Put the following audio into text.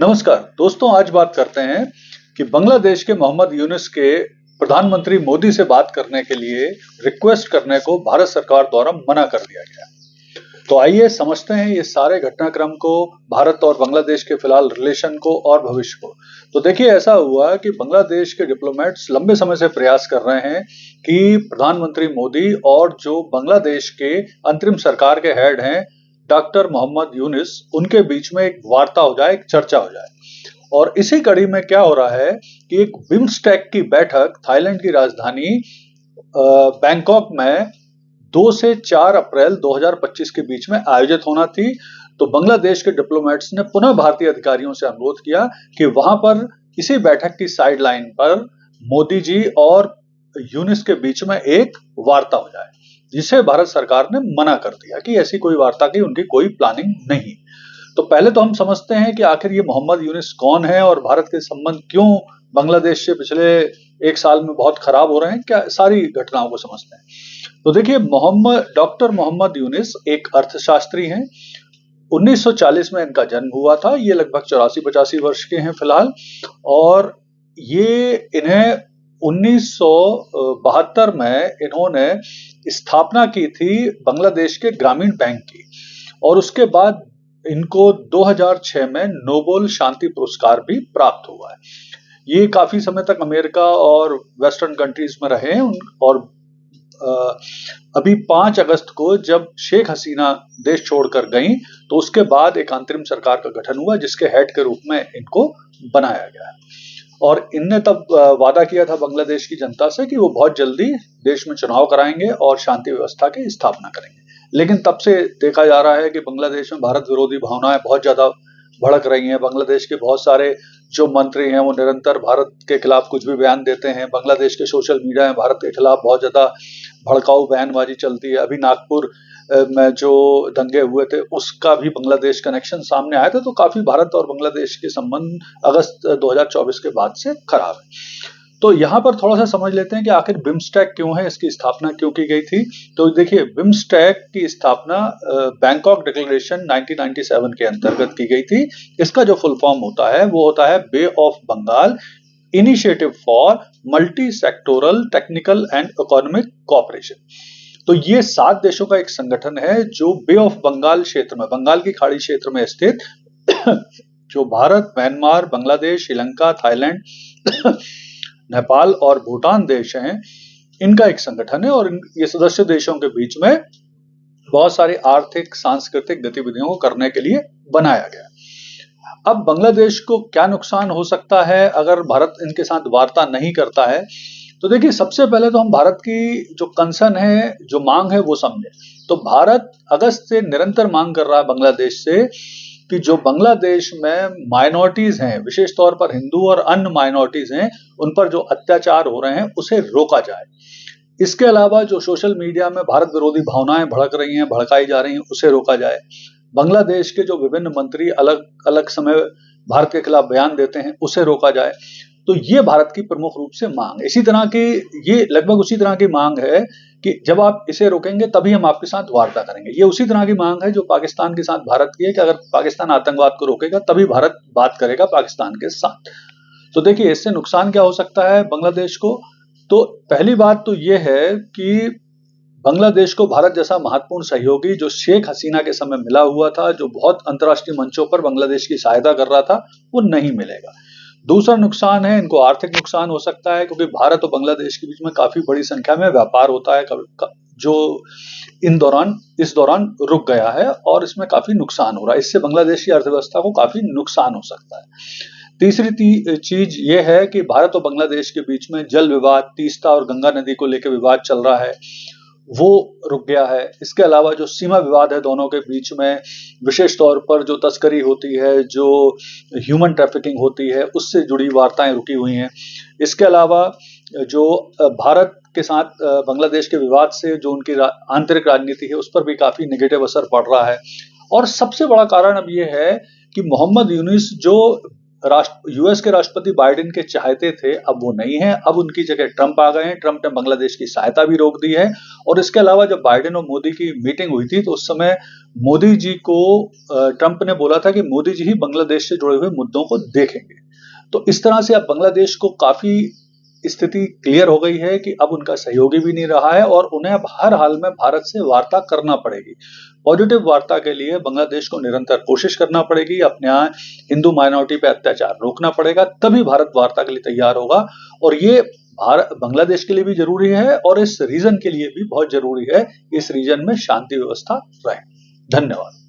नमस्कार दोस्तों, आज बात करते हैं कि बांग्लादेश के मोहम्मद यूनुस के प्रधानमंत्री मोदी से बात करने के लिए रिक्वेस्ट करने को भारत सरकार द्वारा मना कर दिया गया। तो आइए समझते हैं ये सारे घटनाक्रम को, भारत और बांग्लादेश के फिलहाल रिलेशन को और भविष्य को। तो देखिए, ऐसा हुआ कि बांग्लादेश के डिप्लोमेट्स लंबे समय से प्रयास कर रहे हैं कि प्रधानमंत्री मोदी और जो बांग्लादेश के अंतरिम सरकार के हेड हैं डॉक्टर मोहम्मद यूनुस, उनके बीच में एक वार्ता हो जाए, एक चर्चा हो जाए। और इसी कड़ी में क्या हो रहा है कि एक बिम्स्टेक की बैठक थाईलैंड की राजधानी बैंकॉक में 2 से 4 अप्रैल 2025 के बीच में आयोजित होना थी। तो बांग्लादेश के डिप्लोमेट्स ने पुनः भारतीय अधिकारियों से अनुरोध किया कि वहां पर इसी बैठक की साइडलाइन पर मोदी जी और यूनुस के बीच में एक वार्ता हो जाए, जिसे भारत सरकार ने मना कर दिया कि ऐसी कोई वार्ता की उनकी कोई प्लानिंग नहीं। तो पहले तो हम समझते हैं कि आखिर ये मोहम्मद यूनुस कौन है और भारत के संबंध क्यों बांग्लादेश से पिछले 1 साल में बहुत खराब हो रहे हैं, क्या सारी घटनाओं को समझते हैं। तो देखिए, डॉक्टर मोहम्मद यूनुस एक अर्थशास्त्री हैं। 1940 में इनका जन्म हुआ था। ये लगभग 84-85 वर्ष के हैं फिलहाल। और ये इन्हें 1972 में इन्होंने स्थापना की थी बांग्लादेश के ग्रामीण बैंक की। और उसके बाद इनको 2006 में नोबेल शांति पुरस्कार भी प्राप्त हुआ है। ये काफी समय तक अमेरिका और वेस्टर्न कंट्रीज में रहे हैं। और अभी 5 अगस्त को जब शेख हसीना देश छोड़कर गई, तो उसके बाद एक अंतरिम सरकार का गठन हुआ, जिसके हेड के रूप में इनको बनाया गया है। और इनने तब वादा किया था बांग्लादेश की जनता से कि वो बहुत जल्दी देश में चुनाव कराएंगे और शांति व्यवस्था की स्थापना करेंगे। लेकिन तब से देखा जा रहा है कि बांग्लादेश में भारत विरोधी भावनाएं बहुत ज्यादा भड़क रही हैं। बांग्लादेश के बहुत सारे जो मंत्री हैं वो निरंतर भारत के खिलाफ कुछ भी बयान देते हैं। बांग्लादेश के सोशल मीडिया में भारत के खिलाफ बहुत ज्यादा भड़काऊ बयानबाजी चलती है। अभी नागपुर में जो दंगे हुए थे, उसका भी बांग्लादेश कनेक्शन सामने आया था। तो काफी भारत और बांग्लादेश के संबंध अगस्त 2024 के बाद से खराब है। तो यहाँ पर थोड़ा सा समझ लेते हैं कि आखिर बिम्स्टेक क्यों है, इसकी स्थापना क्यों की गई थी। तो देखिए, बिम्स्टेक की स्थापना बैंकॉक डिक्लेरेशन 1997 के अंतर्गत की गई थी। इसका जो फुल फॉर्म होता है वो होता है bay of Bengal initiative for multi sectoral technical and economic cooperation. तो ये 7 देशों का एक संगठन है जो बे ऑफ बंगाल क्षेत्र में, बंगाल की खाड़ी क्षेत्र में स्थित जो भारत, म्यांमार, बांग्लादेश, श्रीलंका, थाईलैंड, नेपाल और भूटान देश हैं, इनका एक संगठन है। और ये सदस्य देशों के बीच में बहुत सारी आर्थिक सांस्कृतिक गतिविधियों को करने के लिए बनाया गया। अब बांग्लादेश को क्या नुकसान हो सकता है अगर भारत इनके साथ वार्ता नहीं करता है। तो देखिए, सबसे पहले तो हम भारत की जो कंसर्न है, जो मांग है, वो समझे। तो भारत अगस्त से निरंतर मांग कर रहा है बांग्लादेश से कि जो बांग्लादेश में माइनॉरिटीज हैं, विशेष तौर पर हिंदू और अन्य माइनॉरिटीज हैं, उन पर जो अत्याचार हो रहे हैं उसे रोका जाए। इसके अलावा जो सोशल मीडिया में भारत विरोधी भावनाएं भड़क रही हैं, भड़काई जा रही हैं, उसे रोका जाए। बांग्लादेश के जो विभिन्न मंत्री अलग अलग समय भारत के खिलाफ बयान देते हैं, उसे रोका जाए। तो ये भारत की प्रमुख रूप से मांग है। इसी तरह की, ये लगभग उसी तरह की मांग है कि जब आप इसे रोकेंगे तभी हम आपके साथ वार्ता करेंगे। ये उसी तरह की मांग है जो पाकिस्तान के साथ भारत की है कि अगर पाकिस्तान आतंकवाद को रोकेगा तभी भारत बात करेगा पाकिस्तान के साथ। तो देखिए, इससे नुकसान क्या हो सकता है बांग्लादेश को। तो पहली बात तो ये है कि बांग्लादेश को भारत जैसा महत्वपूर्ण सहयोगी जो शेख हसीना के समय मिला हुआ था, जो बहुत अंतर्राष्ट्रीय मंचों पर बांग्लादेश की सहायता कर रहा था, वो नहीं मिलेगा। दूसरा नुकसान है, इनको आर्थिक नुकसान हो सकता है, क्योंकि भारत और बांग्लादेश के बीच में काफी बड़ी संख्या में व्यापार होता है जो इस दौरान रुक गया है और इसमें काफी नुकसान हो रहा है। इससे बांग्लादेश की अर्थव्यवस्था को काफी नुकसान हो सकता है। तीसरी चीज ये है कि भारत और बांग्लादेश के बीच में जल विवाद, तीस्ता और गंगा नदी को लेकर विवाद चल रहा है, वो रुक गया है। इसके अलावा जो सीमा विवाद है दोनों के बीच में, विशेष तौर पर जो तस्करी होती है, जो ह्यूमन ट्रैफिकिंग होती है, उससे जुड़ी वार्ताएं रुकी हुई हैं। इसके अलावा जो भारत के साथ बांग्लादेश के विवाद से जो उनकी आंतरिक राजनीति है, उस पर भी काफी नेगेटिव असर पड़ रहा है। और सबसे बड़ा कारण अब ये है कि मोहम्मद यूनुस जो यूएस के राष्ट्रपति बाइडेन के चाहते थे, अब वो नहीं है। अब उनकी जगह ट्रंप आ गए हैं। ट्रंप ने बांग्लादेश की सहायता भी रोक दी है। और इसके अलावा जब बाइडेन और मोदी की मीटिंग हुई थी तो उस समय मोदी जी को ट्रंप ने बोला था कि मोदी जी ही बांग्लादेश से जुड़े हुए मुद्दों को देखेंगे। तो इस तरह से अब बांग्लादेश को काफी स्थिति क्लियर हो गई है कि अब उनका सहयोगी भी नहीं रहा है और उन्हें अब हर हाल में भारत से वार्ता करना पड़ेगी। पॉजिटिव वार्ता के लिए बांग्लादेश को निरंतर कोशिश करना पड़ेगी, अपने यहाँ हिंदू माइनॉरिटी पे अत्याचार रोकना पड़ेगा, तभी भारत वार्ता के लिए तैयार होगा। और ये भारत बांग्लादेश के लिए भी जरूरी है और इस रीजन के लिए भी बहुत जरूरी है, इस रीजन में शांति व्यवस्था रहे। धन्यवाद।